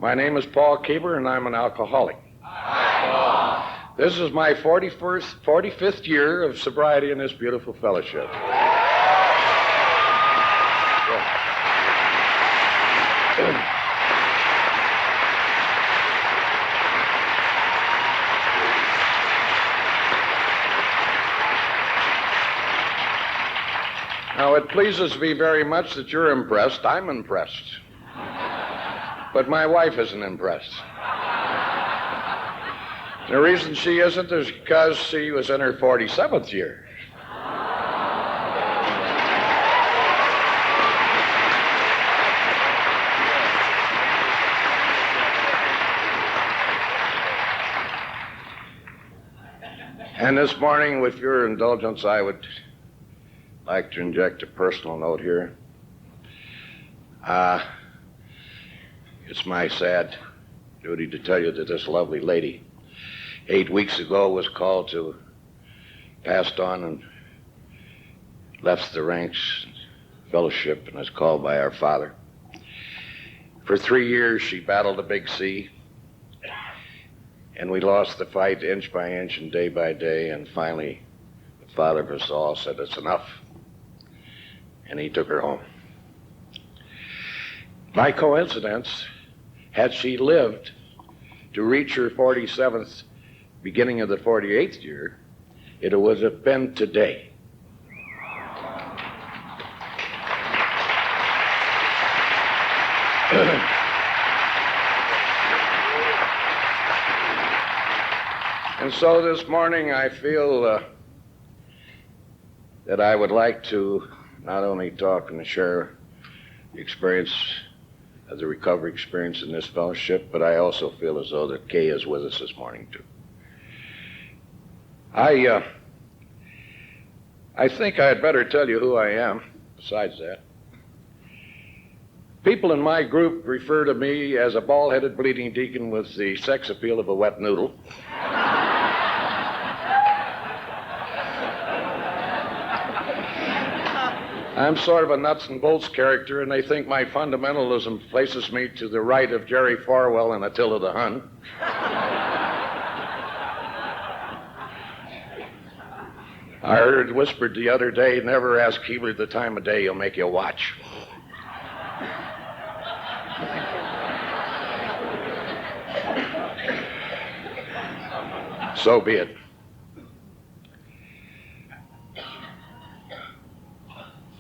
My name is Paul Kiebler, and I'm an alcoholic. Hi, Paul. This is my 45th year of sobriety in this beautiful fellowship. Now, it pleases me very much that you're impressed. I'm impressed. But my wife isn't impressed. The reason she isn't is because she was in her 47th year. And this morning, with your indulgence, I would like to inject a personal note here. It's my sad duty to tell you that this lovely lady 8 weeks ago was called to, passed on and left the ranks, fellowship, and was called by our Father. For 3 years, she battled the big C, and we lost the fight inch by inch and day by day, and finally, the Father of us all said, it's enough, and he took her home. By coincidence, had she lived to reach her 47th, beginning of the 48th year, it would have been today. And so this morning I feel that I would like to not only talk and share the experience of the recovery experience in this fellowship, but I also feel as though that Kay is with us this morning too. I think I'd better tell you who I am, besides that. People in my group refer to me as a bald-headed bleeding deacon with the sex appeal of a wet noodle. I'm sort of a nuts and bolts character, and they think my fundamentalism places me to the right of Jerry Falwell and Attila the Hun. I heard it whispered the other day, never ask Kiebler the time of day, he'll make you watch. So be it.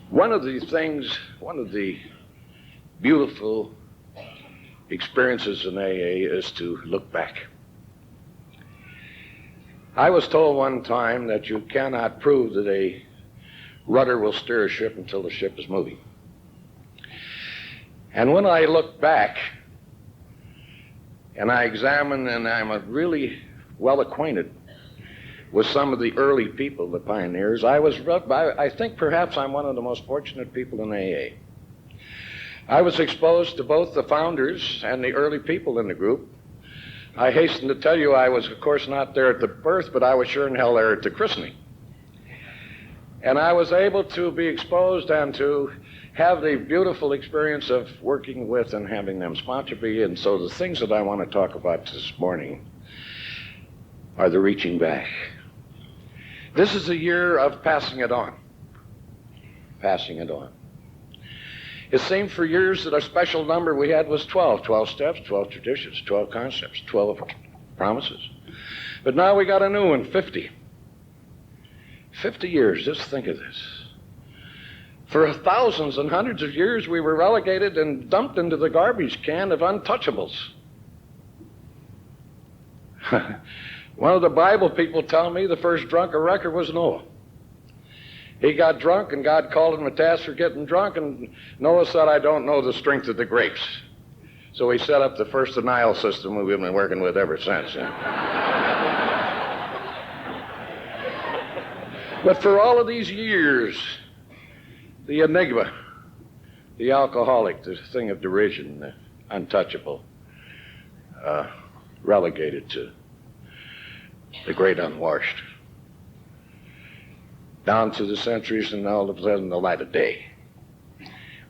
One of the beautiful experiences in AA is to look back. I was told one time that you cannot prove that a rudder will steer a ship until the ship is moving. And when I look back and I examine, and I'm really well acquainted with some of the early people, the pioneers, I think perhaps I'm one of the most fortunate people in AA. I was exposed to both the founders and the early people in the group. I hasten to tell you I was, of course, not there at the birth, but I was sure in hell there at the christening. And I was able to be exposed and to have the beautiful experience of working with and having them sponsor me. And so the things that I want to talk about this morning are the reaching back. This is a year of passing it on. Passing it on. It seemed for years that our special number we had was 12. 12 steps, 12 traditions, 12 concepts, 12 promises. But now we got a new one, 50. 50 years, just think of this. For thousands and hundreds of years we were relegated and dumped into the garbage can of untouchables. One of the Bible people tell me the first drunk wrecker was Noah. He got drunk, and God called him a task for getting drunk, and Noah said, I don't know the strength of the grapes. So he set up the first denial system we've been working with ever since. But for all of these years, the enigma, the alcoholic, the thing of derision, the untouchable, relegated to the great unwashed, down through the centuries and all of a sudden the light of day.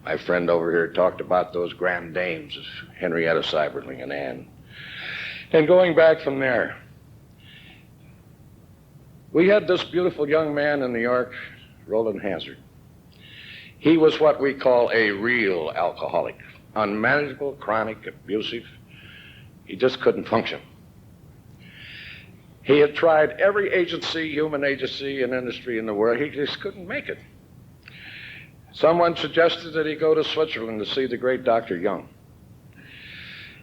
My friend over here talked about those grand dames, Henrietta Seiberling and Anne. And going back from there, we had this beautiful young man in New York, Roland Hazard. He was what we call a real alcoholic, unmanageable, chronic, abusive. He just couldn't function. He had tried every agency, human agency and industry in the world. He just couldn't make it. Someone suggested that he go to Switzerland to see the great Dr. Jung.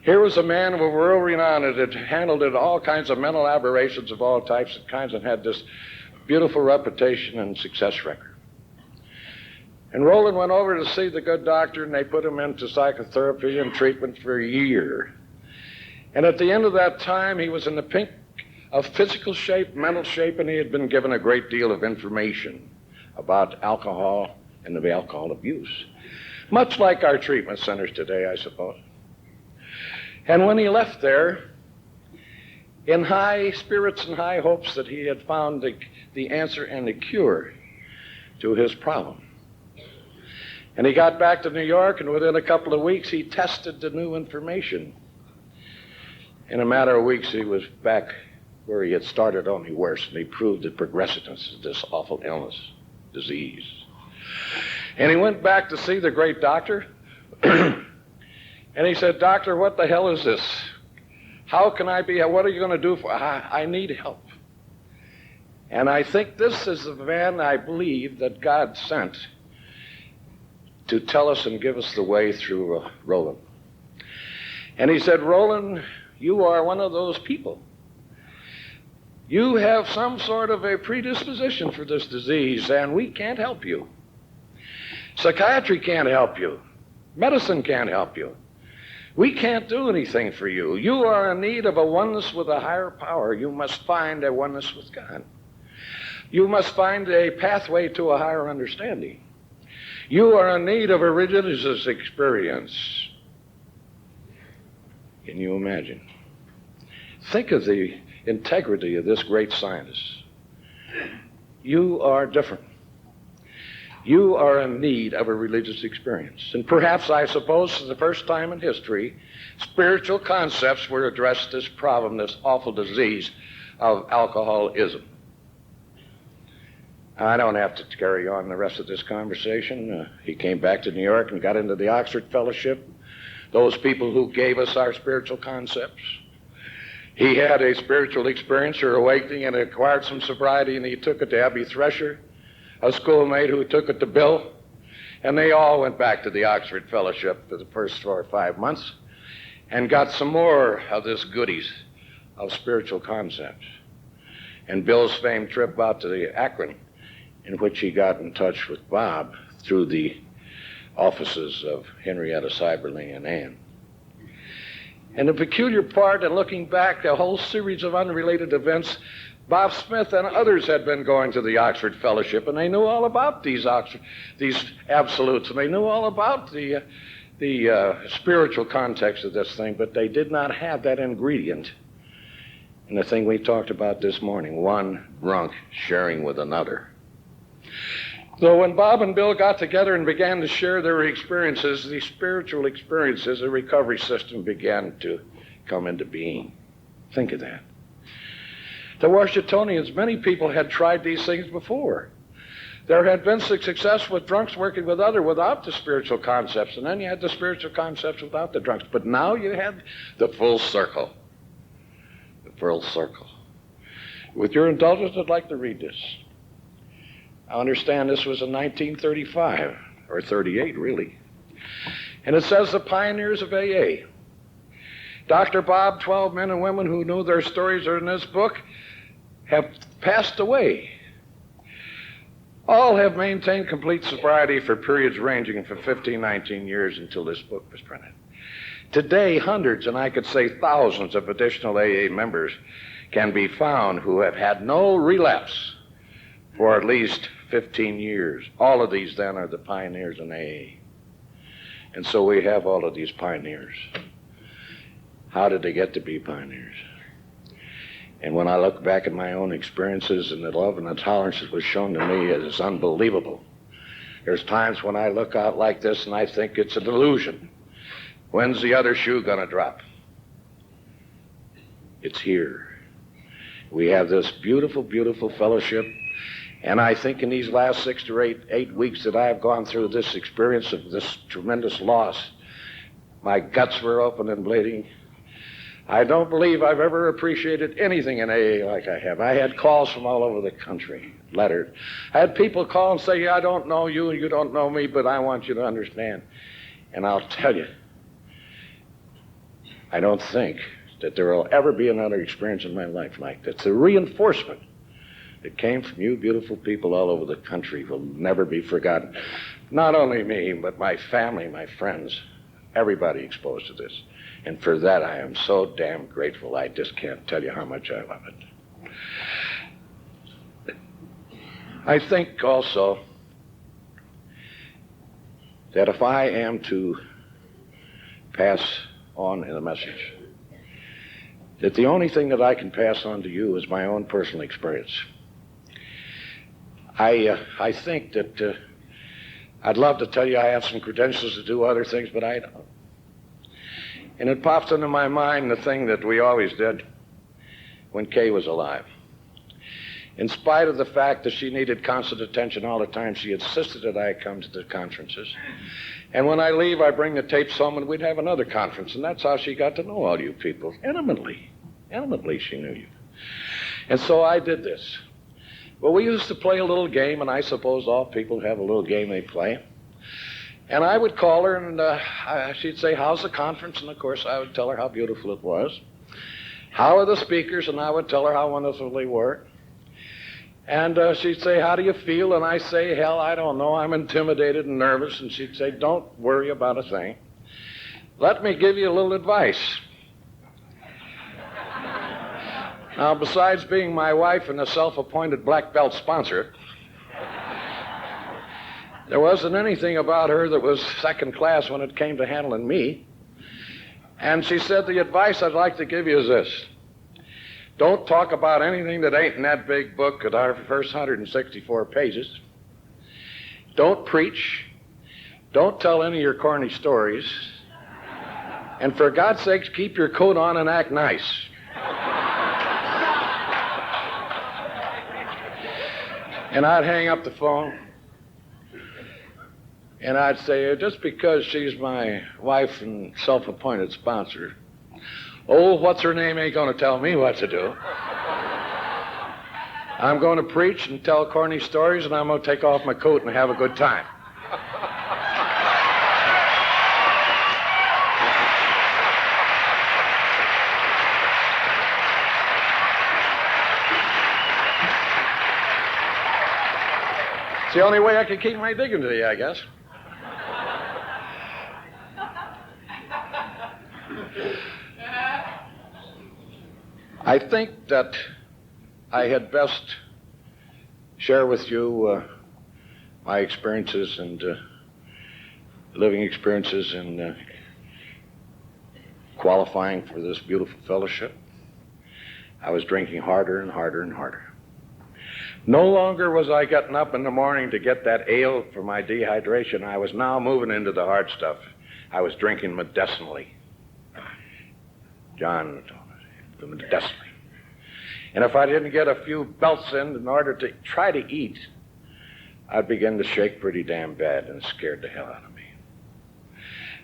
Here was a man of world renown that had handled all kinds of mental aberrations of all types and kinds and had this beautiful reputation and success record. And Roland went over to see the good doctor, and they put him into psychotherapy and treatment for a year. And at the end of that time, he was in the pink of physical shape, mental shape, and he had been given a great deal of information about alcohol and the alcohol abuse. Much like our treatment centers today, I suppose. And when he left there, in high spirits and high hopes that he had found the answer and the cure to his problem. And he got back to New York, and within a couple of weeks, he tested the new information. In a matter of weeks, he was back where he had started, only worse, and he proved the progressiveness of this awful illness, disease. And he went back to see the great doctor, and he said, "Doctor, what the hell is this? How can I be, what are you going to do for, I need help." And I think this is the man I believe that God sent to tell us and give us the way through Roland. And he said, "Roland, you are one of those people. You have some sort of a predisposition for this disease, and we can't help you. Psychiatry can't help you. Medicine can't help you. We can't do anything for you. You are in need of a oneness with a higher power. You must find a oneness with God. You must find a pathway to a higher understanding. You are in need of a religious experience." Can you imagine? Think of the integrity of this great scientist. You are different. You are in need of a religious experience. And perhaps, I suppose, for the first time in history, spiritual concepts were addressed this problem, this awful disease of alcoholism. I don't have to carry on the rest of this conversation. He came back to New York and got into the Oxford Fellowship, those people who gave us our spiritual concepts. He had a spiritual experience or awakening and acquired some sobriety, and he took it to Abby Thresher, a schoolmate who took it to Bill, and they all went back to the Oxford Fellowship for the first 4 or 5 months and got some more of this goodies of spiritual concepts. And Bill's famed trip out to the Akron, in which he got in touch with Bob through the offices of Henrietta Seiberling and Anne. And the peculiar part, in looking back, a whole series of unrelated events, Bob Smith and others had been going to the Oxford Fellowship, and they knew all about these absolutes, and they knew all about the spiritual context of this thing, but they did not have that ingredient in the thing we talked about this morning, one drunk sharing with another. So when Bob and Bill got together and began to share their experiences, these spiritual experiences, a recovery system began to come into being. Think of that. The Washingtonians, many people had tried these things before. There had been success with drunks working with others without the spiritual concepts, and then you had the spiritual concepts without the drunks. But now you had the full circle. The full circle. With your indulgence, I'd like to read this. I understand this was in 1935, or 38, really. And it says, "The pioneers of AA. Dr. Bob, 12 men and women who knew their stories are in this book, have passed away. All have maintained complete sobriety for periods ranging from 15, 19 years until this book was printed. Today, hundreds, and I could say thousands of additional AA members can be found who have had no relapse for at least 15 years. All of these, then, are the pioneers in AA. And so we have all of these pioneers. How did they get to be pioneers? And when I look back at my own experiences and the love and the tolerance that was shown to me, it is unbelievable There's times when I look out like this and I think it's a delusion. When's the other shoe going to drop? It's here. We have this beautiful, beautiful fellowship. And I think in these last 6 to 8 weeks that I've gone through this experience of this tremendous loss, my guts were open and bleeding. I don't believe I've ever appreciated anything in AA like I have. I had calls from all over the country, letters. I had people call and say, I don't know you and you don't know me, but I want you to understand. And I'll tell you, I don't think that there will ever be another experience in my life like that. The reinforcement that came from you beautiful people all over the country will never be forgotten. Not only me, but my family, my friends, everybody exposed to this. And for that, I am so damn grateful. I just can't tell you how much I love it. I think also that if I am to pass on in a message, that the only thing that I can pass on to you is my own personal experience. I think that I'd love to tell you I have some credentials to do other things, but I don't. And it pops into my mind the thing that we always did when Kay was alive. In spite of the fact that she needed constant attention all the time, she insisted that I come to the conferences. And when I leave, I bring the tapes home and we'd have another conference. And that's how she got to know all you people. Intimately. Intimately she knew you. And so I did this. Well, we used to play a little game, and I suppose all people have a little game they play. And I would call her, and she'd say, how's the conference? And, of course, I would tell her how beautiful it was. How are the speakers? And I would tell her how wonderful they were. And she'd say, how do you feel? And I say, hell, I don't know. I'm intimidated and nervous. And she'd say, don't worry about a thing. Let me give you a little advice. Now, besides being my wife and a self-appointed black belt sponsor, there wasn't anything about her that was second class when it came to handling me. And she said, the advice I'd like to give you is this. Don't talk about anything that ain't in that big book at our first 164 pages. Don't preach. Don't tell any of your corny stories. And for God's sakes, keep your coat on and act nice. And I'd hang up the phone, and I'd say, just because she's my wife and self-appointed sponsor, oh, what's her name ain't going to tell me what to do. I'm going to preach and tell corny stories, and I'm going to take off my coat and have a good time. It's the only way I can keep my dignity, I guess. I think that I had best share with you my experiences and living experiences in qualifying for this beautiful fellowship. I was drinking harder and harder and harder. No longer was I getting up in the morning to get that ale for my dehydration. I was now moving into the hard stuff. I was drinking medicinally. John told me, medicinally. And if I didn't get a few belts in order to try to eat, I'd begin to shake pretty damn bad, and it scared the hell out of me.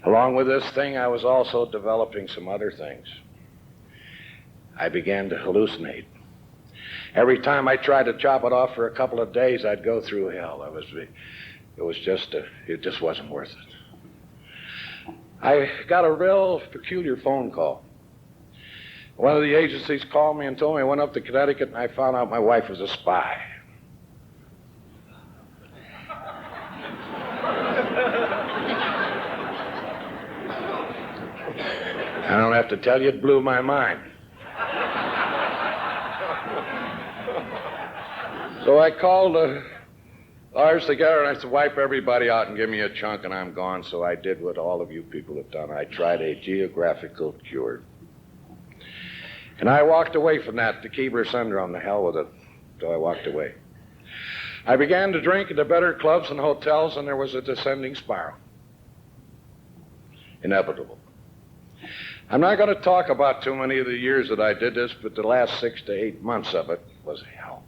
Along with this thing, I was also developing some other things. I began to hallucinate. Every time I tried to chop it off for a couple of days, I'd go through hell. It just wasn't worth it. I got a real peculiar phone call. One of the agencies called me and told me I went up to Connecticut and I found out my wife was a spy. I don't have to tell you, it blew my mind. So I called the lawyers together and I said, wipe everybody out and give me a chunk and I'm gone. So I did what all of you people have done. I tried a geographical cure. And I walked away from that, the Kiebler syndrome, the hell with it. So I walked away. I began to drink at the better clubs and hotels, and there was a descending spiral. Inevitable. I'm not going to talk about too many of the years that I did this, but the last 6 to 8 months of it was hell.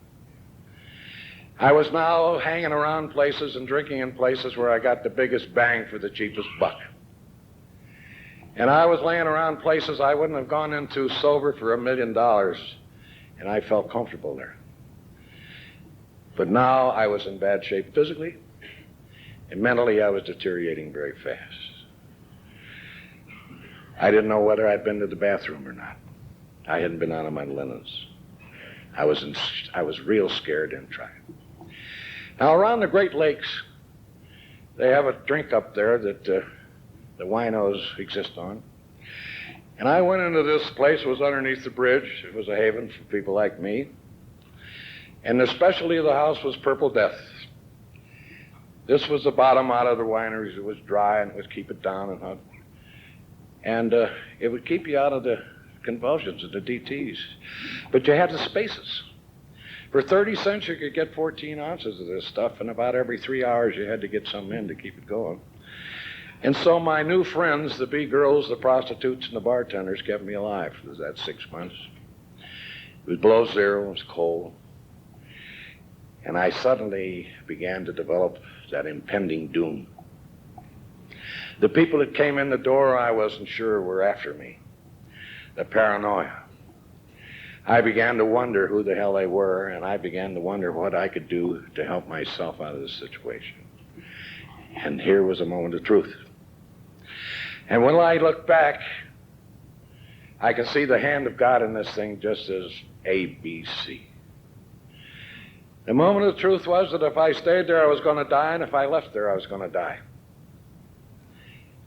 I was now hanging around places and drinking in places where I got the biggest bang for the cheapest buck. And I was laying around places I wouldn't have gone into sober for $1 million, and I felt comfortable there. But now I was in bad shape physically, and mentally I was deteriorating very fast. I didn't know whether I'd been to the bathroom or not. I hadn't been out of my linens. I was real scared and trying. Now, around the Great Lakes, they have a drink up there that the winos exist on. And I went into this place. It was underneath the bridge. It was a haven for people like me. And the specialty of the house was Purple Death. This was the bottom out of the wineries. It was dry, and it would keep it down and hot. And it would keep you out of the convulsions of the DTs. But you had the spaces. For 30 cents, you could get 14 ounces of this stuff, and about every 3 hours, you had to get some in to keep it going. And so my new friends, the B-girls, the prostitutes, and the bartenders, kept me alive for that 6 months. It was below zero, it was cold. And I suddenly began to develop that impending doom. The people that came in the door, I wasn't sure were after me. The paranoia. I began to wonder who the hell they were, and I began to wonder what I could do to help myself out of this situation. And here was a moment of truth. And when I look back, I can see the hand of God in this thing just as ABC. The moment of truth was that if I stayed there, I was going to die, and if I left there, I was going to die.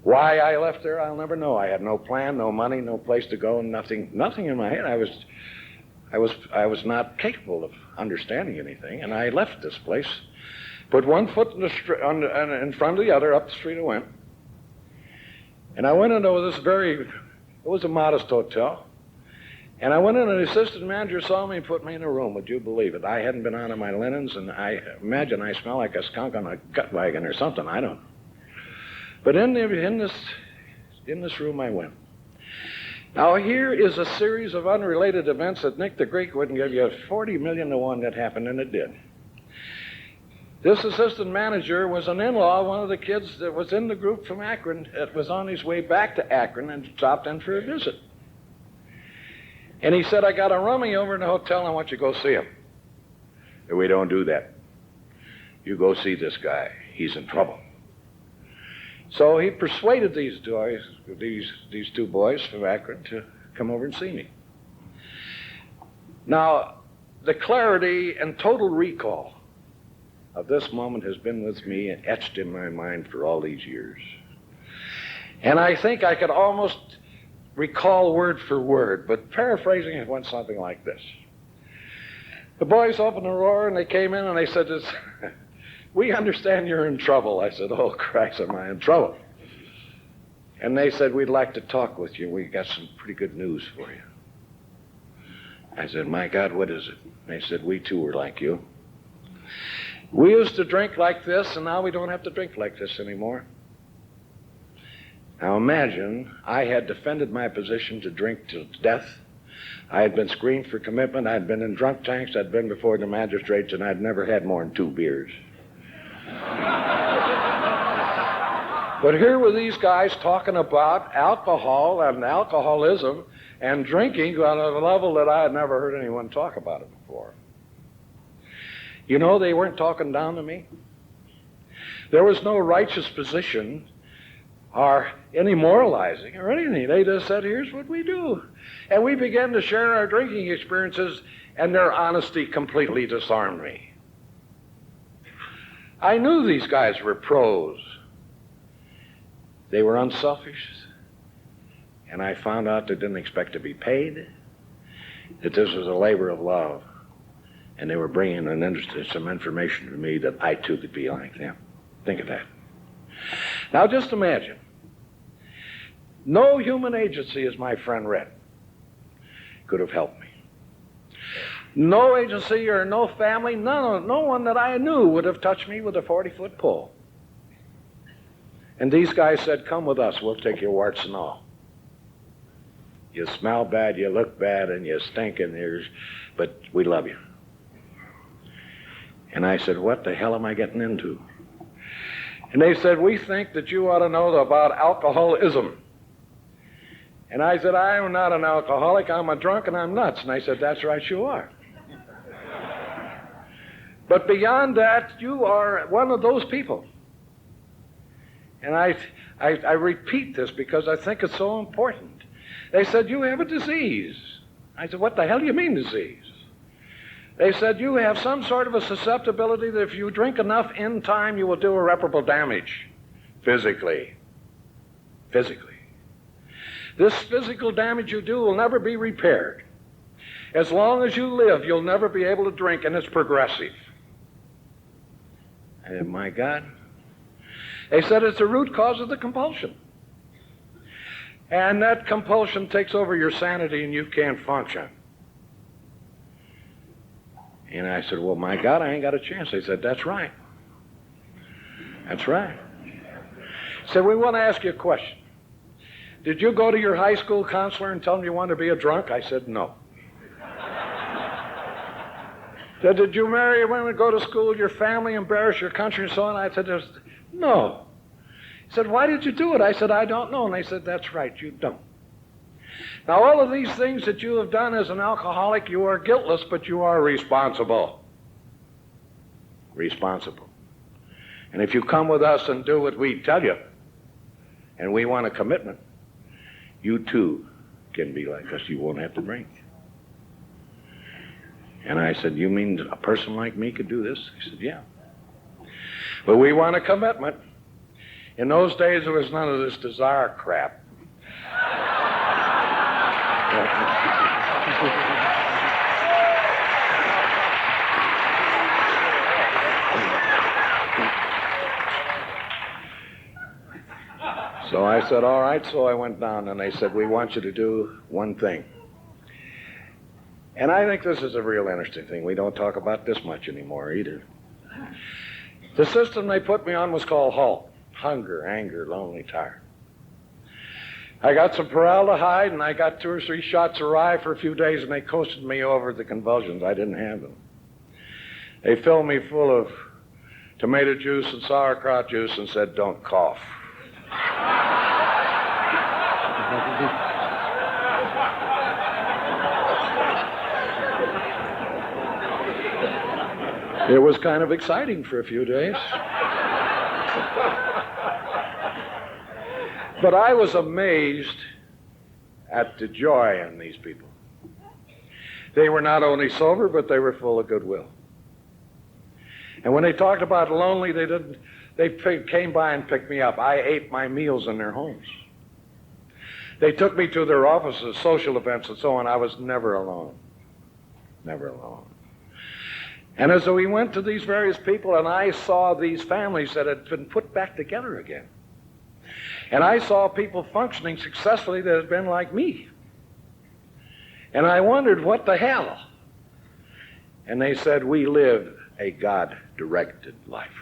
Why I left there, I'll never know. I had no plan, no money, no place to go, nothing in my head. I was not capable of understanding anything, and I left this place, put one foot in front of the other, up the street I went. And I went into this it was a modest hotel, and I went in, and the assistant manager saw me and put me in a room. Would you believe it? I hadn't been out of my linens, and I imagine I smell like a skunk on a gut wagon or something. I don't know. But in this room I went. Now here is a series of unrelated events that Nick the Greek wouldn't give you 40 million to 1 that happened, and it did. This assistant manager was an in-law of one of the kids that was in the group from Akron that was on his way back to Akron and stopped in for a visit. And he said, I got a rummy over in the hotel, and I want you to go see him. We don't do that. You go see this guy. He's in trouble. So he persuaded these two boys from Akron to come over and see me. Now, the clarity and total recall of this moment has been with me and etched in my mind for all these years. And I think I could almost recall word for word, but paraphrasing it went something like this. The boys opened the door, and they came in, and they said, we understand you're in trouble. I said, oh, Christ, am I in trouble? And they said, we'd like to talk with you. We got some pretty good news for you. I said, my God, what is it? They said, we too were like you. We used to drink like this, and now we don't have to drink like this anymore. Now imagine, I had defended my position to drink to death. I had been screened for commitment. I'd been in drunk tanks. I'd been before the magistrates, and I'd never had more than 2 beers. But here were these guys talking about alcohol and alcoholism and drinking on a level that I had never heard anyone talk about it before. You know, they weren't talking down to me. There was no righteous position or any moralizing or anything. They just said, here's what we do. And we began to share our drinking experiences, and their honesty completely disarmed me. I knew these guys were pros. They were unselfish, and I found out they didn't expect to be paid, that this was a labor of love, and they were bringing some information to me that I too could be like them. Think of that. Now just imagine, no human agency, as my friend read, could have helped me. No agency or no family, no one that I knew would have touched me with a 40-foot pole. And these guys said, come with us, we'll take your warts and all. You smell bad, you look bad, and you stink in ears, but we love you. And I said, what the hell am I getting into? And they said, we think that you ought to know about alcoholism. And I said, I'm not an alcoholic, I'm a drunk and I'm nuts. And I said, that's right, you are. But beyond that, you are one of those people. And I repeat this because I think it's so important. They said, you have a disease. I said, what the hell do you mean disease? They said, you have some sort of a susceptibility that if you drink enough in time, you will do irreparable damage physically. Physically. This physical damage you do will never be repaired. As long as you live, you'll never be able to drink, and it's progressive. And my God. They said it's the root cause of the compulsion. And that compulsion takes over your sanity and you can't function. And I said, well, my God, I ain't got a chance. They said, that's right. That's right. He said, we want to ask you a question. Did you go to your high school counselor and tell him you wanted to be a drunk? I said, no. Said, did you marry a woman, go to school, your family, embarrass your country, and so on? I said, no. He said, why did you do it? I said, I don't know. And they said, that's right, you don't. Now, all of these things that you have done as an alcoholic, you are guiltless, but you are responsible. Responsible. And if you come with us and do what we tell you, and we want a commitment, you too can be like us. You won't have to drink. And I said, you mean a person like me could do this? He said, yeah. But we want a commitment. In those days, there was none of this desire crap. So I said, all right. So I went down, and they said, we want you to do one thing. And I think this is a real interesting thing. We don't talk about this much anymore either. The system they put me on was called HALT. Hunger, anger, lonely, tired. I got some formaldehyde, and I got 2 or 3 shots of rye for a few days, and they coasted me over the convulsions. I didn't have them. They filled me full of tomato juice and sauerkraut juice and said, don't cough. It was kind of exciting for a few days. But I was amazed at the joy in these people. They were not only sober, but they were full of goodwill. And when they talked about lonely, they came by and picked me up. I ate my meals in their homes. They took me to their offices, social events, and so on. I was never alone. Never alone. And as we went to these various people, and I saw these families that had been put back together again. And I saw people functioning successfully that had been like me. And I wondered, what the hell? And they said, we live a God-directed life.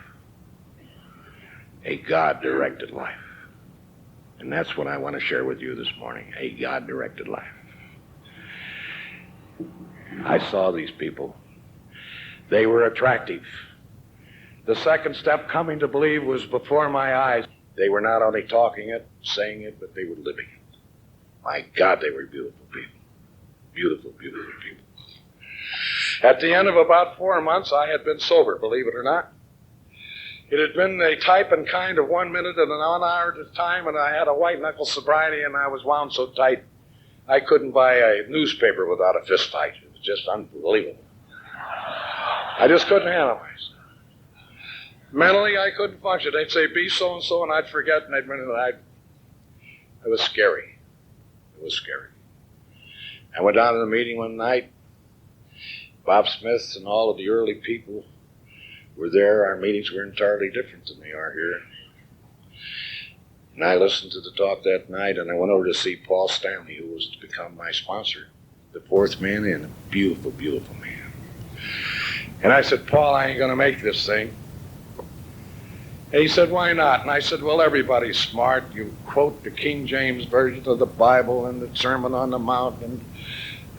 A God-directed life. And that's what I want to share with you this morning, a God-directed life. I saw these people. They were attractive. The second step, coming to believe, was before my eyes. They were not only talking it, saying it, but they were living it. My God, they were beautiful people. Beautiful, beautiful people. At the end of about 4 months, I had been sober, believe it or not. It had been the type and kind of 1 minute and an hour at a time, and I had a white-knuckle sobriety, and I was wound so tight I couldn't buy a newspaper without a fist fight. It was just unbelievable. I just couldn't handle myself. Mentally, I couldn't function. They'd say, be so-and-so, and I'd forget, and I'd run it. It was scary. It was scary. I went down to the meeting one night. Bob Smith and all of the early people were there. Our meetings were entirely different than they are here. And I listened to the talk that night, and I went over to see Paul Stanley, who was to become my sponsor. The 4th man in, a beautiful, beautiful man. And I said, Paul, I ain't going to make this thing. And he said, why not? And I said, well, everybody's smart. You quote the King James Version of the Bible and the Sermon on the Mount and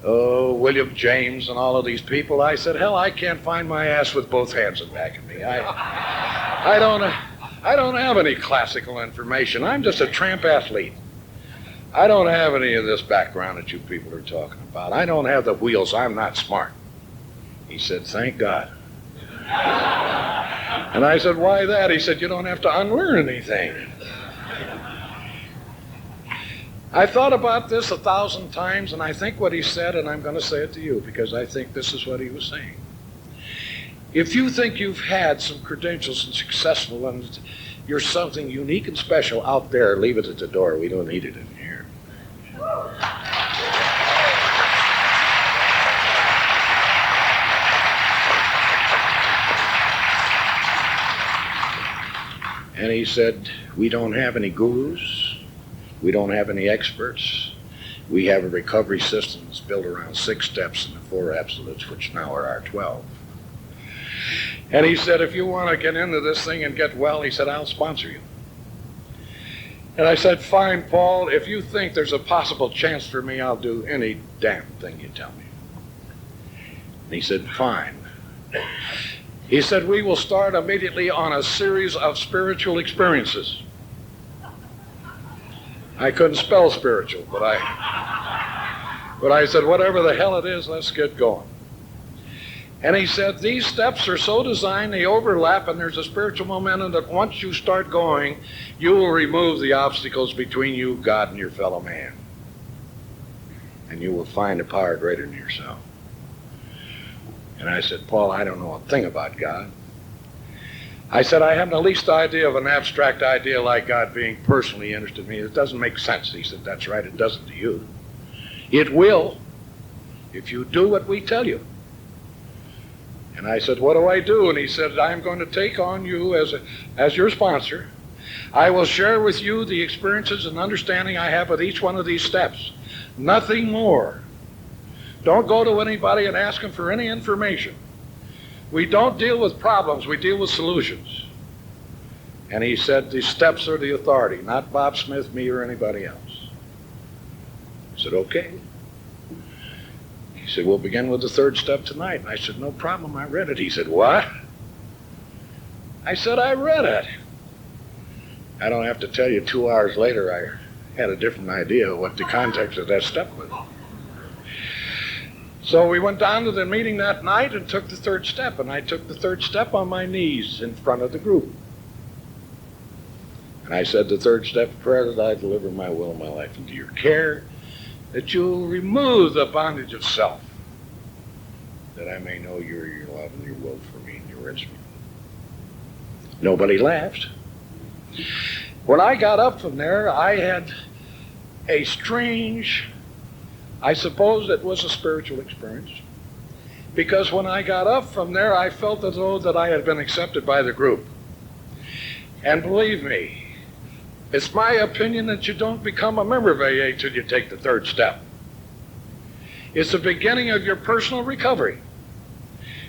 William James and all of these people. I said, hell, I can't find my ass with both hands in back of me. I don't have any classical information. I'm just a tramp athlete. I don't have any of this background that you people are talking about. I don't have the wheels. I'm not smart. He said, thank God. And I said, why that? He said, you don't have to unlearn anything. I thought about this 1,000 times, and I think what he said, and I'm going to say it to you, because I think this is what he was saying. If you think you've had some credentials and successful, and you're something unique and special out there, leave it at the door. We don't need it in here. And he said, we don't have any gurus. We don't have any experts. We have a recovery system that's built around 6 steps and the 4 absolutes, which now are our 12. And he said, if you want to get into this thing and get well, he said, I'll sponsor you. And I said, fine, Paul, if you think there's a possible chance for me, I'll do any damn thing you tell me. And he said, fine. He said, we will start immediately on a series of spiritual experiences. I couldn't spell spiritual, but I said, whatever the hell it is, let's get going. And he said, these steps are so designed, they overlap, and there's a spiritual momentum that once you start going, you will remove the obstacles between you, God, and your fellow man. And you will find a power greater than yourself. And I said, Paul, I don't know a thing about God. I said, I haven't the least idea of an abstract idea like God being personally interested in me. It doesn't make sense. He said, that's right, it doesn't to you. It will if you do what we tell you. And I said, what do I do? And he said, I'm going to take on you as your sponsor. I will share with you the experiences and understanding I have with each one of these steps. Nothing more. Don't go to anybody and ask them for any information. We don't deal with problems, we deal with solutions. And he said, these steps are the authority, not Bob Smith, me, or anybody else. I said, okay. He said, we'll begin with the 3rd step tonight. And I said, no problem, I read it. He said, what? I said, I read it. I don't have to tell you, 2 hours later, I had a different idea of what the context of that step was. So we went down to the meeting that night and took the 3rd step, and I took the 3rd step on my knees in front of the group. And I said, the 3rd step prayer that I deliver my will and my life into your care, that you'll remove the bondage of self, that I may know your love and your will for me and your instrument. Nobody laughed. When I got up from there, I had a strange, I suppose it was a spiritual experience, because when I got up from there, I felt as though that I had been accepted by the group. And believe me, it's my opinion that you don't become a member of AA till you take the 3rd step. It's the beginning of your personal recovery.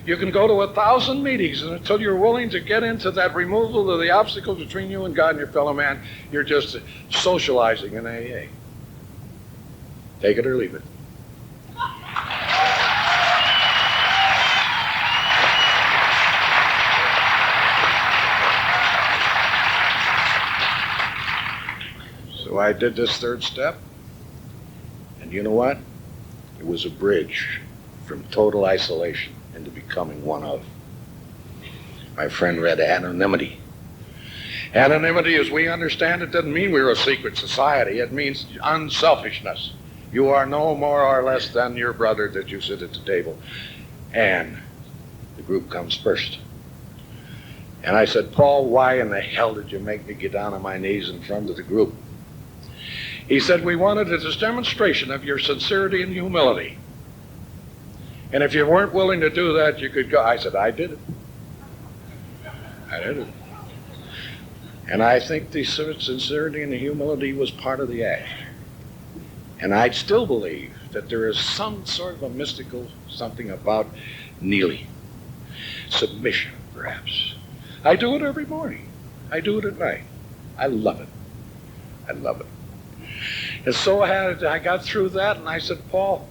You can go to 1,000 meetings, and until you're willing to get into that removal of the obstacles between you and God and your fellow man, you're just socializing in AA. Take it or leave it. So I did this 3rd step, and you know what? It was a bridge from total isolation into becoming one of. My friend read anonymity. Anonymity, as we understand it, doesn't mean we're a secret society. It means unselfishness. You are no more or less than your brother that you sit at the table. And the group comes first. And I said, Paul, why in the hell did you make me get down on my knees in front of the group? He said, we wanted a demonstration of your sincerity and humility. And if you weren't willing to do that, you could go. I said, I did it. I did it. And I think the sincerity and the humility was part of the act. And I still believe that there is some sort of a mystical something about kneeling. Submission, perhaps. I do it every morning. I do it at night. I love it. I love it. And so I got through that, and I said, Paul,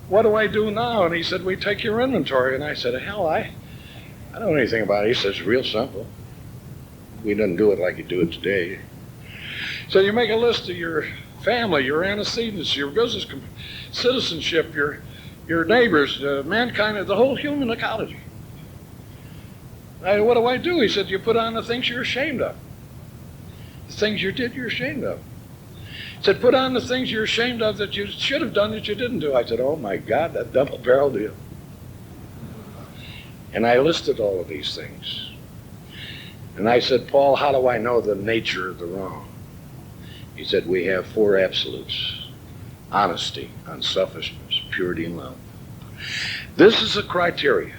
what do I do now? And he said, we take your inventory. And I said, hell, I don't know anything about it. He says, real simple. We didn't do it like you do it today. So you make a list of your family, your antecedents, your business citizenship, your neighbors, mankind, the whole human ecology. What do I do? He said, you put on the things you're ashamed of. The things you did, you're ashamed of. He said, put on the things you're ashamed of that you should have done that you didn't do. I said, oh my God, that double-barrel deal. And I listed all of these things. And I said, Paul, how do I know the nature of the wrong? He said, we have 4 absolutes: honesty, unselfishness, purity, and love. This is a criteria.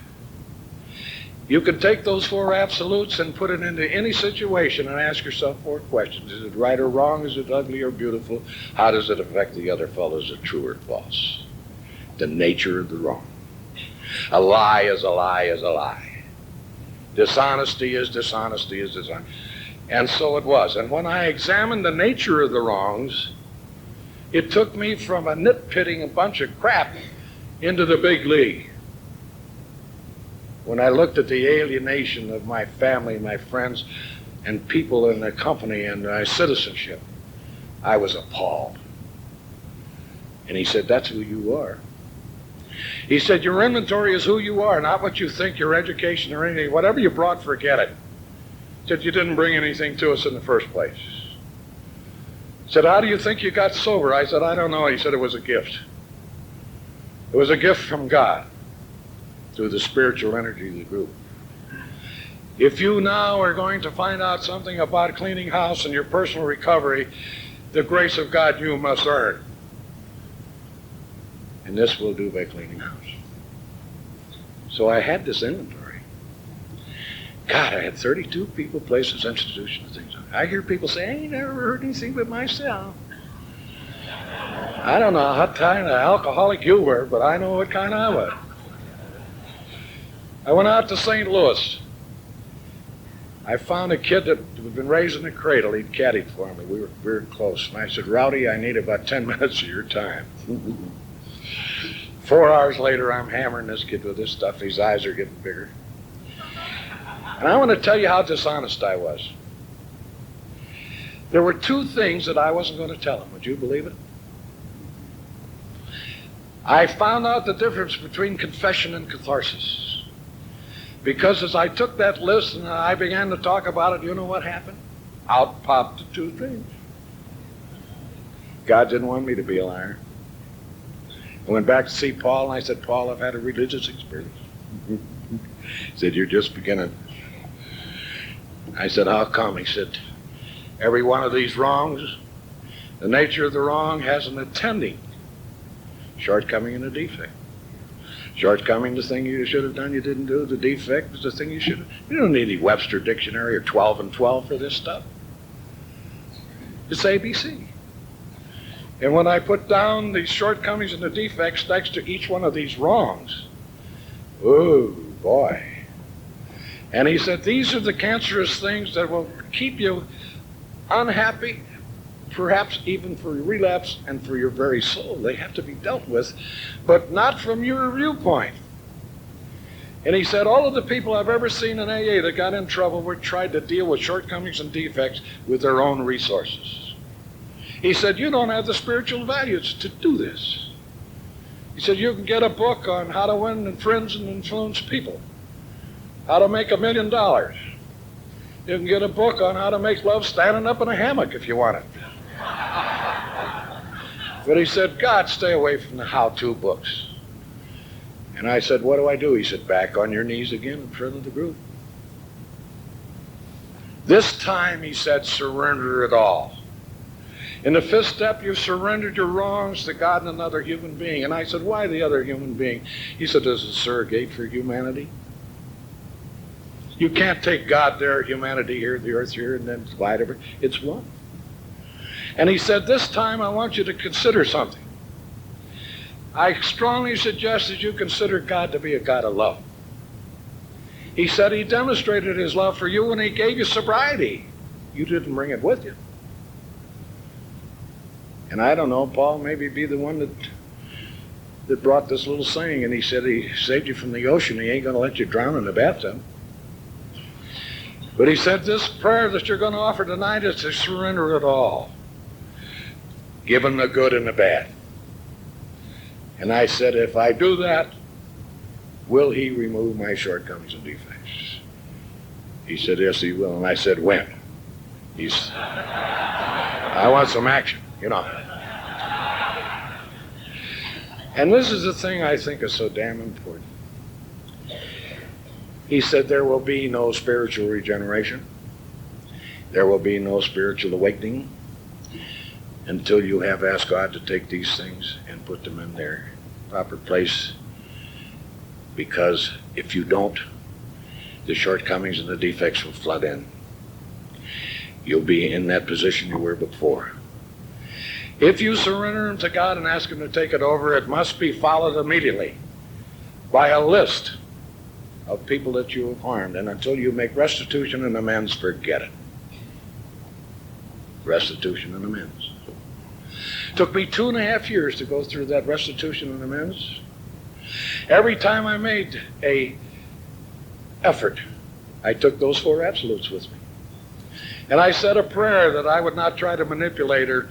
You can take those 4 absolutes and put it into any situation and ask yourself 4 questions. Is it right or wrong? Is it ugly or beautiful? How does it affect the other fellow? Is it true or false? The nature of the wrong. A lie is a lie is a lie. Dishonesty is dishonesty is dishonesty. And so it was. And when I examined the nature of the wrongs, it took me from a nitpicking a bunch of crap into the big league. When I looked at the alienation of my family, my friends, and people in the company and my citizenship, I was appalled. And he said, that's who you are. He said, your inventory is who you are, not what you think, your education or anything. Whatever you brought, forget it. He said, you didn't bring anything to us in the first place. He said, how do you think you got sober? I said, I don't know. He said, it was a gift. It was a gift from God through the spiritual energy of the group. If you now are going to find out something about cleaning house and your personal recovery, the grace of God you must earn. And this will do by cleaning house. So I had this inventory. God, I had 32 people, places, institutions, things. I hear people say, I ain't never heard anything but myself. I don't know what kind of alcoholic you were, but I know what kind I was. I went out to St. Louis. I found a kid that had been raised in a cradle. He'd caddied for me. We were close. And I said, Rowdy, I need about 10 minutes of your time. 4 hours later, I'm hammering this kid with this stuff. His eyes are getting bigger. And I want to tell you how dishonest I was. There were 2 things that I wasn't going to tell him. Would you believe it? I found out the difference between confession and catharsis. Because as I took that list and I began to talk about it, you know what happened? Out popped the 2 things. God didn't want me to be a liar. I went back to see Paul, and I said, Paul, I've had a religious experience. He said, you're just beginning. I said, how come? He said, every one of these wrongs, the nature of the wrong has an attending shortcoming and a defect. Shortcoming, the thing you should have done, you didn't do. The defect is the thing you should have. You don't need any Webster dictionary or 12 and 12 for this stuff. It's ABC. And when I put down the shortcomings and the defects next to each one of these wrongs, oh boy. And he said, these are the cancerous things that will keep you unhappy, perhaps even for relapse and for your very soul. They have to be dealt with, but not from your viewpoint. And he said, all of the people I've ever seen in AA that got in trouble were tried to deal with shortcomings and defects with their own resources. He said, you don't have the spiritual values to do this. He said, you can get a book on how to win friends and influence people, how to make $1 million. You can get a book on how to make love standing up in a hammock if you want it. But he said, God, stay away from the how-to books. And I said, what do I do? He said, back on your knees again in front of the group. This time, he said, surrender it all. In the 5th step, you surrendered your wrongs to God and another human being. And I said, why the other human being? He said, this is a surrogate for humanity. You can't take God there, humanity here, the earth here, and then divide it. It's one. And he said, this time I want you to consider something. I strongly suggest that you consider God to be a God of love. He said he demonstrated his love for you when he gave you sobriety. You didn't bring it with you. And I don't know, Paul maybe be the one that brought this little saying, and he said he saved you from the ocean. He ain't going to let you drown in the bathtub. But he said this prayer that you're going to offer tonight is to surrender it all. Give him the good and the bad. And I said, if I do that, will he remove my shortcomings and defects? He said, yes, he will. And I said, when? He said, I want some action, you know. And this is the thing I think is so damn important. He said there will be no spiritual regeneration. There will be no spiritual awakening until you have asked God to take these things and put them in their proper place. Because if you don't, the shortcomings and the defects will flood in. You'll be in that position you were before. If you surrender them to God and ask him to take it over, it must be followed immediately by a list of people that you have harmed. And until you make restitution and amends, forget it. Restitution and amends. Took me 2.5 years to go through that restitution and amends. Every time I made a effort, I took those 4 absolutes with me. And I said a prayer that I would not try to manipulate or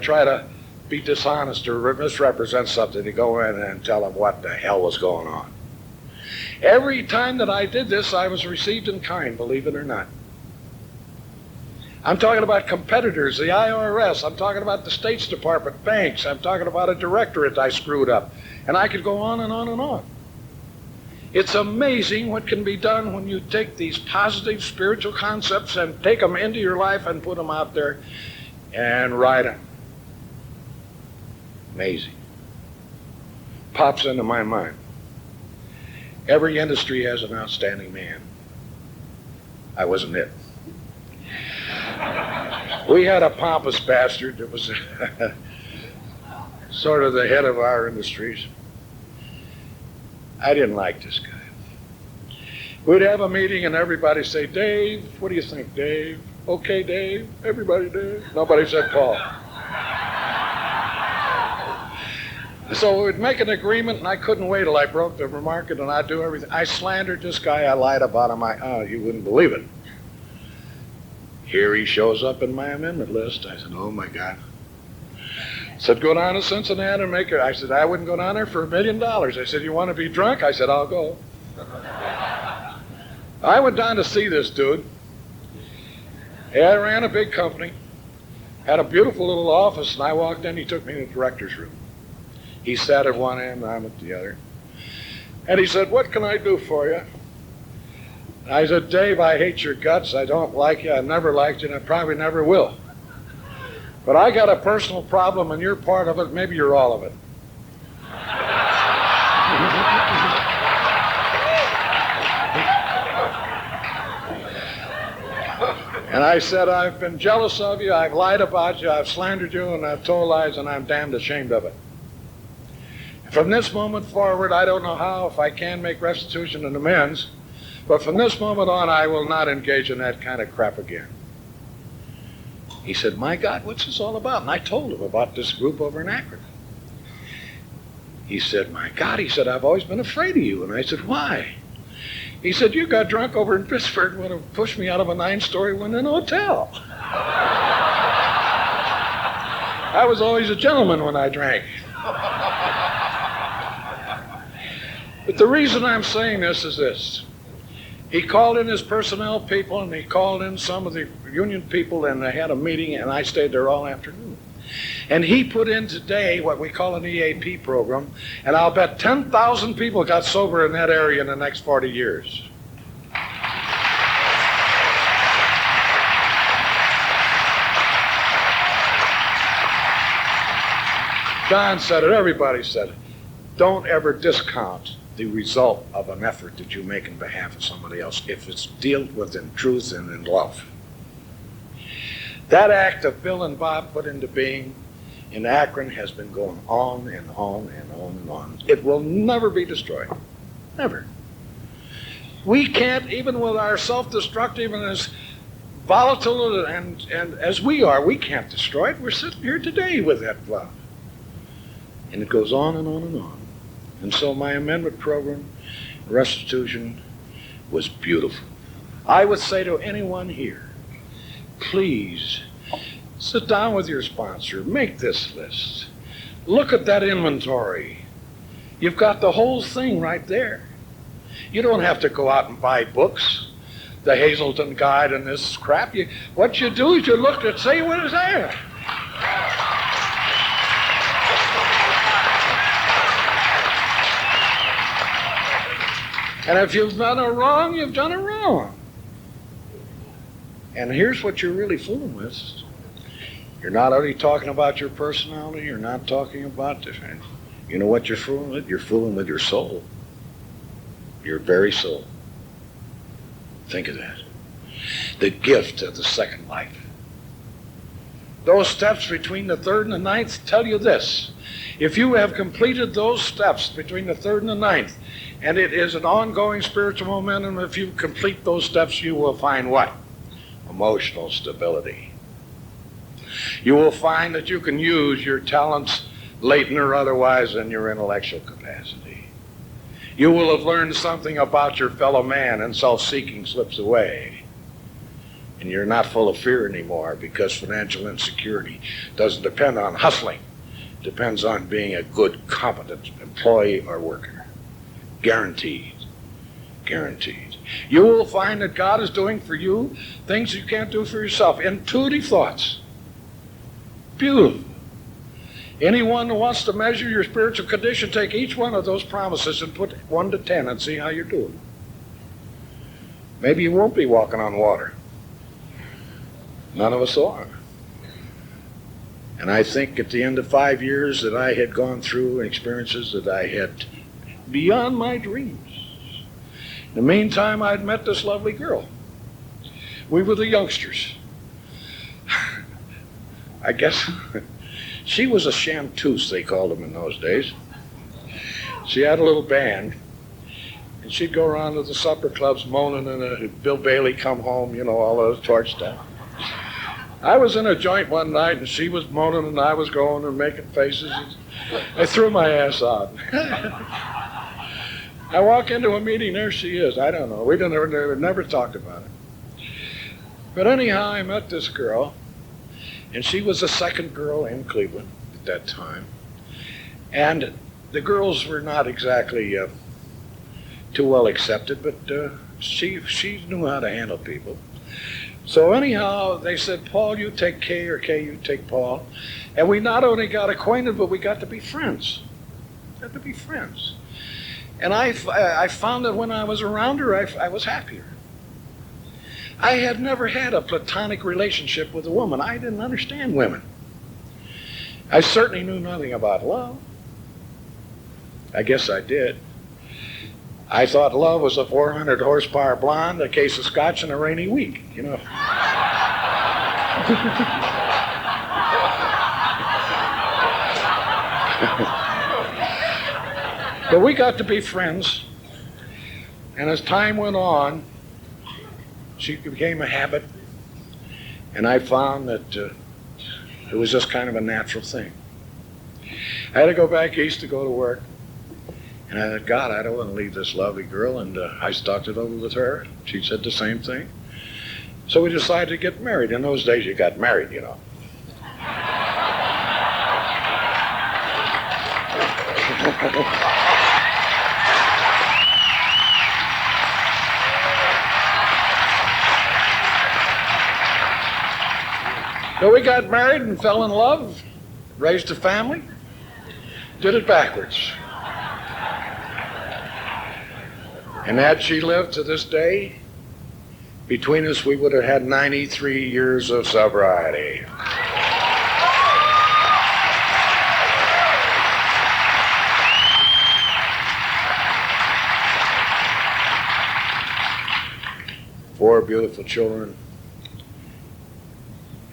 try to be dishonest or misrepresent something to go in and tell them what the hell was going on. Every time that I did this, I was received in kind, believe it or not. I'm talking about competitors, the IRS. I'm talking about the States Department, banks. I'm talking about a directorate I screwed up. And I could go on and on and on. It's amazing what can be done when you take these positive spiritual concepts and take them into your life and put them out there and ride them. Amazing. Pops into my mind. Every industry has an outstanding man. I wasn't it. We had a pompous bastard that was sort of the head of our industries. I didn't like this guy. We'd have a meeting and everybody say, Dave, what do you think, Dave? Okay, Dave? Everybody, Dave? Nobody said Paul. So we'd make an agreement, and I couldn't wait till I broke the market, and I'd do everything. I slandered this guy. I lied about him. You wouldn't believe it. Here he shows up in my amendment list. I said, oh, my God. Said, go down to Cincinnati and make it. I said, I wouldn't go down there for $1 million. I said, you want to be drunk? I said, I'll go. I went down to see this dude. I ran a big company, had a beautiful little office, and I walked in. He took me to the director's room. He sat at one end, I'm at the other. And he said, what can I do for you? I said, Dave, I hate your guts. I don't like you. I've never liked you, and I probably never will. But I got a personal problem, and you're part of it. Maybe you're all of it. And I said, I've been jealous of you. I've lied about you. I've slandered you, and I've told lies, and I'm damned ashamed of it. From this moment forward, I don't know how, if I can make restitution and amends, but from this moment on, I will not engage in that kind of crap again. He said, my God, what's this all about? And I told him about this group over in Akron. He said, my God, he said, I've always been afraid of you. And I said, why? He said, you got drunk over in Pittsburgh and would have pushed me out of a 9-story window in a hotel. I was always a gentleman when I drank. But the reason I'm saying this is this. He called in his personnel people, and he called in some of the union people, and they had a meeting, and I stayed there all afternoon. And he put in today what we call an EAP program, and I'll bet 10,000 people got sober in that area in the next 40 years. John said it, everybody said it. Don't ever discount the result of an effort that you make in behalf of somebody else if it's dealt with in truth and in love. That act of Bill and Bob put into being in Akron has been going on and on and on and on. It will never be destroyed. Never. We can't, even with our self-destructive and as volatile and as we are, we can't destroy it. We're sitting here today with that love. And it goes on and on and on. And so my amendment program, restitution, was beautiful. I would say to anyone here, please sit down with your sponsor, make this list, look at that inventory. You've got the whole thing right there. You don't have to go out and buy books, the Hazelton Guide and this crap. What you do is you look at, say what is there. And if you've done it wrong, you've done it wrong. And here's what you're really fooling with. You're not only talking about your personality, you're not talking about this. You know what you're fooling with? You're fooling with your soul. Your very soul. Think of that. The gift of the second life. Those steps between the third and the ninth tell you this. If you have completed those steps between the third and the ninth, and it is an ongoing spiritual momentum, if you complete those steps, you will find what? Emotional stability. You will find that you can use your talents, latent or otherwise, in your intellectual capacity. You will have learned something about your fellow man, and self-seeking slips away. And you're not full of fear anymore, because financial insecurity doesn't depend on hustling. It depends on being a good, competent employee or worker. Guaranteed. Guaranteed. You will find that God is doing for you things you can't do for yourself. Intuitive thoughts. Beautiful. Anyone who wants to measure your spiritual condition, take each one of those promises and put 1 to 10 and see how you're doing. Maybe you won't be walking on water. None of us are. And I think at the end of 5 years that I had gone through experiences that I had beyond my dreams. In the meantime, I'd met this lovely girl. We were the youngsters. I guess she was a chanteuse, they called them in those days. She had a little band, and she'd go around to the supper clubs moaning, and Bill Bailey come home, you know, all those torch stuff. I was in a joint one night, and she was moaning, and I was going and making faces. I threw my ass out. I walk into a meeting, there she is. I don't know. We never talked about it. But anyhow, I met this girl, and she was the second girl in Cleveland at that time. And the girls were not exactly too well accepted, but she knew how to handle people. So anyhow, they said, Paul, you take Kay, or Kay, you take Paul. And we not only got acquainted, but we got to be friends. Got to be friends. And I found that when I was around her, I was happier. I had never had a platonic relationship with a woman. I didn't understand women. I certainly knew nothing about love. I guess I did. I thought love was a 400 horsepower blonde, a case of scotch, and a rainy week, you know. But we got to be friends, and as time went on, she became a habit, and I found that it was just kind of a natural thing. I had to go back east to go to work, and I thought, God, I don't want to leave this lovely girl, and I talked it over with her. She said the same thing. So we decided to get married. In those days, you got married, you know. So we got married and fell in love, raised a family, did it backwards. And had she lived to this day, between us we would have had 93 years of sobriety. Four beautiful children,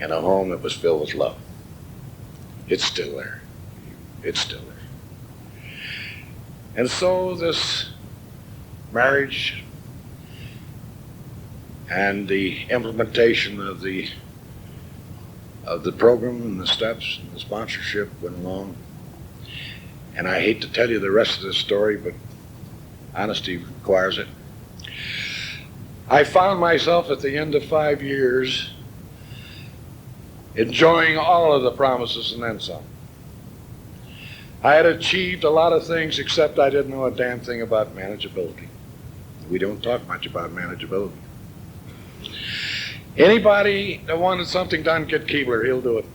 and a home that was filled with love. It's still there. It's still there. And so this marriage and the implementation of the program and the steps and the sponsorship went along. And I hate to tell you the rest of the story, but honesty requires it. I found myself at the end of 5 years enjoying all of the promises and then some. I had achieved a lot of things, except I didn't know a damn thing about manageability. We don't talk much about manageability. Anybody that wanted something done, get Kiebler, he'll do it.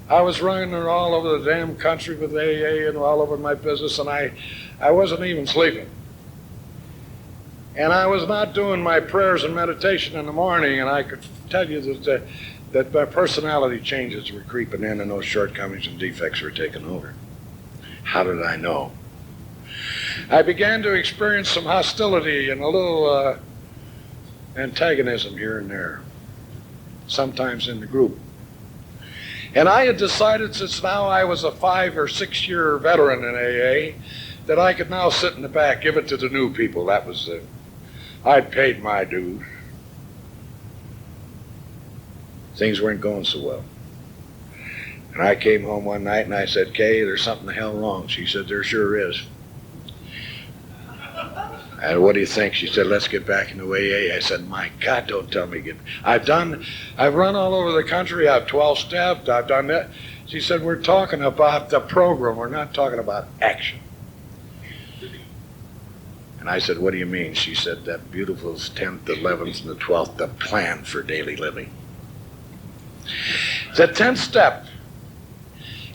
I was running all over the damn country with AA and all over my business, and I wasn't even sleeping. And I was not doing my prayers and meditation in the morning, and I could tell you that my personality changes were creeping in and those shortcomings and defects were taking over. How did I know? I began to experience some hostility and a little antagonism here and there, sometimes in the group. And I had decided, since now I was a 5 or 6 year veteran in AA, that I could now sit in the back, give it to the new people. That was I'd paid my dues. Things weren't going so well. And I came home one night and I said, Kay, there's something the hell wrong. She said, there sure is. And what do you think? She said, let's get back into AA. I said, my God, don't tell me again. I've run all over the country. I've 12-stepped. I've done that. She said, we're talking about the program. We're not talking about action. And I said, what do you mean? She said, that beautiful 10th, 11th, and the 12th, the plan for daily living. The 10th step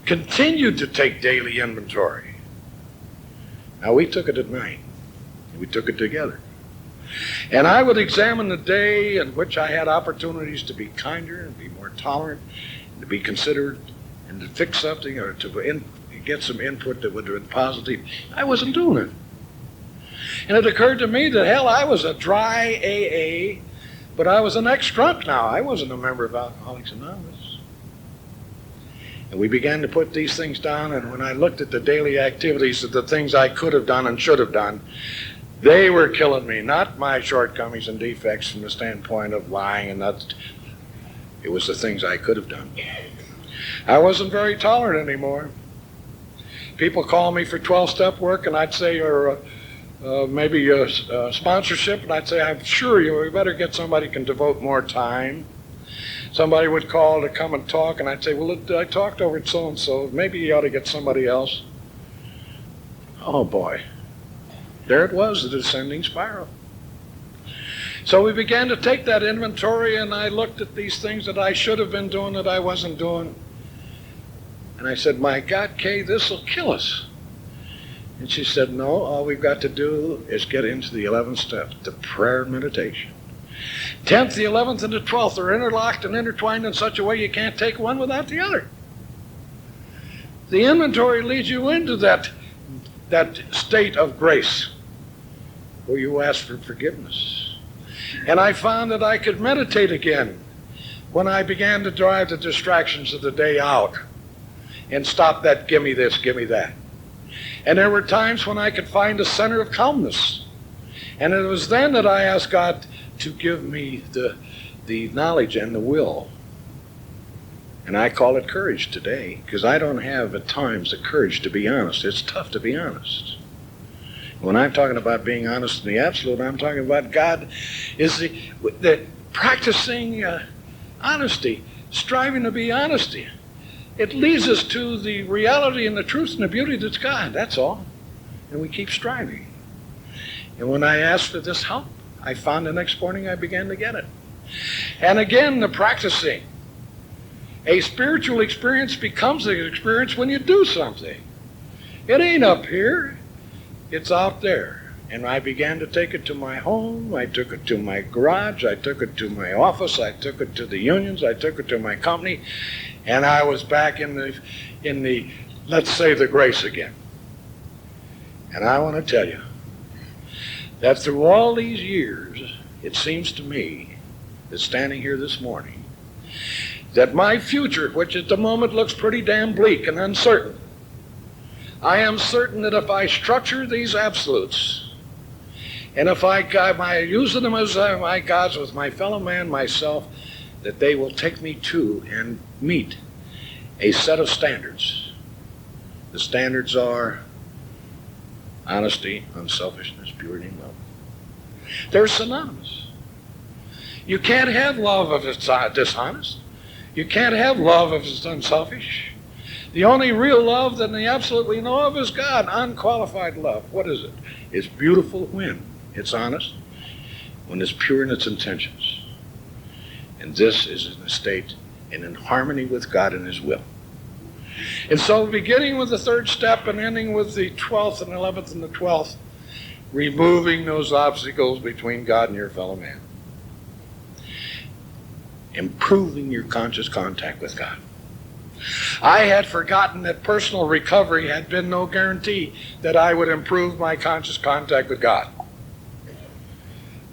continued to take daily inventory. Now, we took it at night. We took it together. And I would examine the day in which I had opportunities to be kinder and be more tolerant, and to be considerate, and to fix something or to get some input that would have been positive. I wasn't doing it. And it occurred to me that, hell, I was a dry AA, but I was an ex-drunk now. I wasn't a member of Alcoholics Anonymous. And we began to put these things down, and when I looked at the daily activities of the things I could have done and should have done, they were killing me, not my shortcomings and defects from the standpoint of lying and that. It was the things I could have done. I wasn't very tolerant anymore. People call me for 12-step work, and I'd say, or maybe a sponsorship, and I'd say, I'm sure we better get somebody who can devote more time. Somebody would call to come and talk, and I'd say, well, I talked over at so-and-so. Maybe you ought to get somebody else. Oh, boy. There it was, the descending spiral. So we began to take that inventory, and I looked at these things that I should have been doing that I wasn't doing. And I said, my God, Kay, this will kill us. And she said, no, all we've got to do is get into the 11th step, the prayer and meditation. 10th, the 11th, and the 12th are interlocked and intertwined in such a way you can't take one without the other. The inventory leads you into that state of grace where you ask for forgiveness. And I found that I could meditate again when I began to drive the distractions of the day out and stop that gimme this, gimme that. And there were times when I could find a center of calmness. And it was then that I asked God to give me the knowledge and the will. And I call it courage today, because I don't have at times the courage to be honest. It's tough to be honest. When I'm talking about being honest in the absolute, I'm talking about God is the practicing honesty, striving to be honesty. It leads us to the reality and the truth and the beauty that's God, that's all. And we keep striving. And when I asked for this help, I found the next morning I began to get it. And again, the practicing. A spiritual experience becomes an experience when you do something. It ain't up here. It's out there. And I began to take it to my home. I took it to my garage. I took it to my office. I took it to the unions. I took it to my company. And I was back in the let's say, the grace again. And I want to tell you that through all these years, it seems to me that standing here this morning, that my future, which at the moment looks pretty damn bleak and uncertain, I am certain that if I structure these absolutes, and if I use them as my gods with my fellow man, myself, that they will take me to and meet a set of standards. The standards are honesty, unselfishness, purity, and love. They're synonymous. You can't have love if it's dishonest. You can't have love if it's unselfish. The only real love that we absolutely know of is God, unqualified love. What is it? It's beautiful when it's honest, when it's pure in its intentions. And this is in a state and in harmony with God and His will. And so beginning with the third step and ending with the 12th and 11th and the 12th, removing those obstacles between God and your fellow man. Improving your conscious contact with God. I had forgotten that personal recovery had been no guarantee that I would improve my conscious contact with God.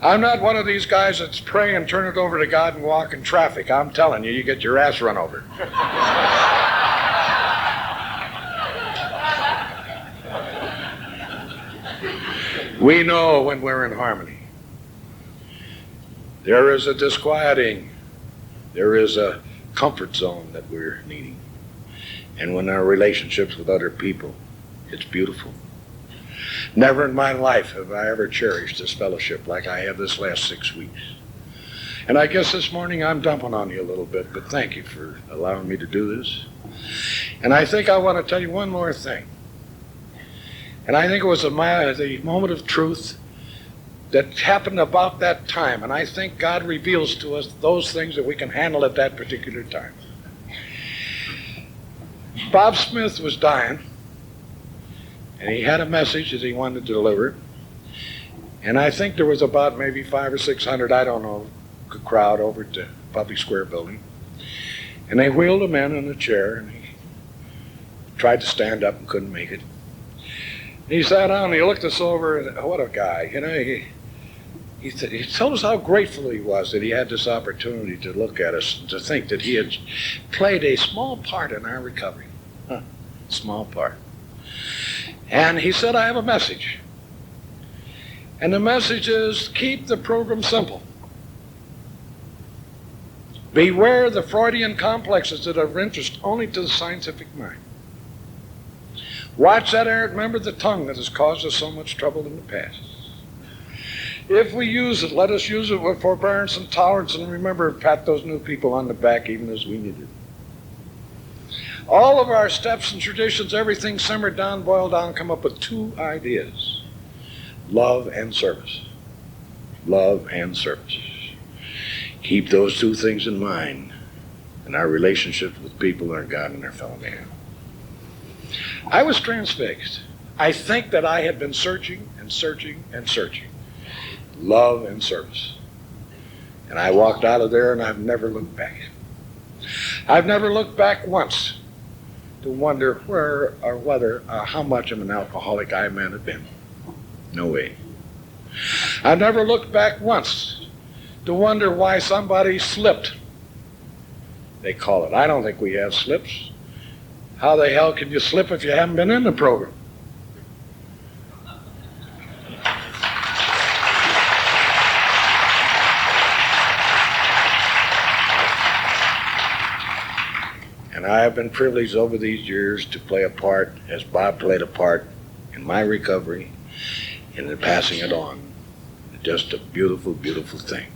I'm not one of these guys that's pray and turn it over to God and walk in traffic. I'm telling you, you get your ass run over. We know when we're in harmony. There is a disquieting, there is a comfort zone that we're needing. And when our relationships with other people, it's beautiful. Never in my life have I ever cherished this fellowship like I have this last 6 weeks. And I guess this morning I'm dumping on you a little bit, but thank you for allowing me to do this. And I think I want to tell you one more thing. And I think it was the moment of truth that happened about that time. And I think God reveals to us those things that we can handle at that particular time. Bob Smith was dying, and he had a message that he wanted to deliver. And I think there was about maybe 500 or 600, I don't know, crowd over at the Public Square building. And they wheeled him in a chair, and he tried to stand up and couldn't make it. He sat down and he looked us over, and what a guy. You know, he told us how grateful he was that he had this opportunity to look at us and to think that he had played a small part in our recovery. Small part. And he said, I have a message. And the message is, keep the program simple. Beware the Freudian complexes that are of interest only to the scientific mind. Watch that area. Remember the tongue that has caused us so much trouble in the past. If we use it, let us use it with forbearance and tolerance, and remember, pat those new people on the back even as we need it. All of our steps and traditions, everything simmered down, boiled down, come up with two ideas. Love and service. Love and service. Keep those two things in mind in our relationships with people, our God, and our fellow man. I was transfixed. I think that I had been searching and searching and searching. Love and service. And I walked out of there and I've never looked back. I've never looked back once to wonder where or whether how much of an alcoholic I may have been. No way. I've never looked back once to wonder why somebody slipped. They call it. I don't think we have slips. How the hell can you slip if you haven't been in the program? And I have been privileged over these years to play a part, as Bob played a part, in my recovery and in passing it on. Just a beautiful, beautiful thing.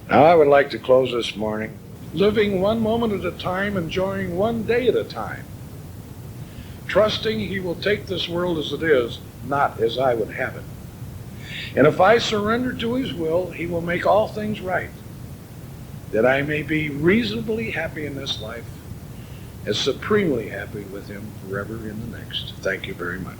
Now I would like to close this morning living one moment at a time, enjoying one day at a time, trusting He will take this world as it is, not as I would have it. And if I surrender to His will, He will make all things right, that I may be reasonably happy in this life, as supremely happy with Him forever in the next. Thank you very much.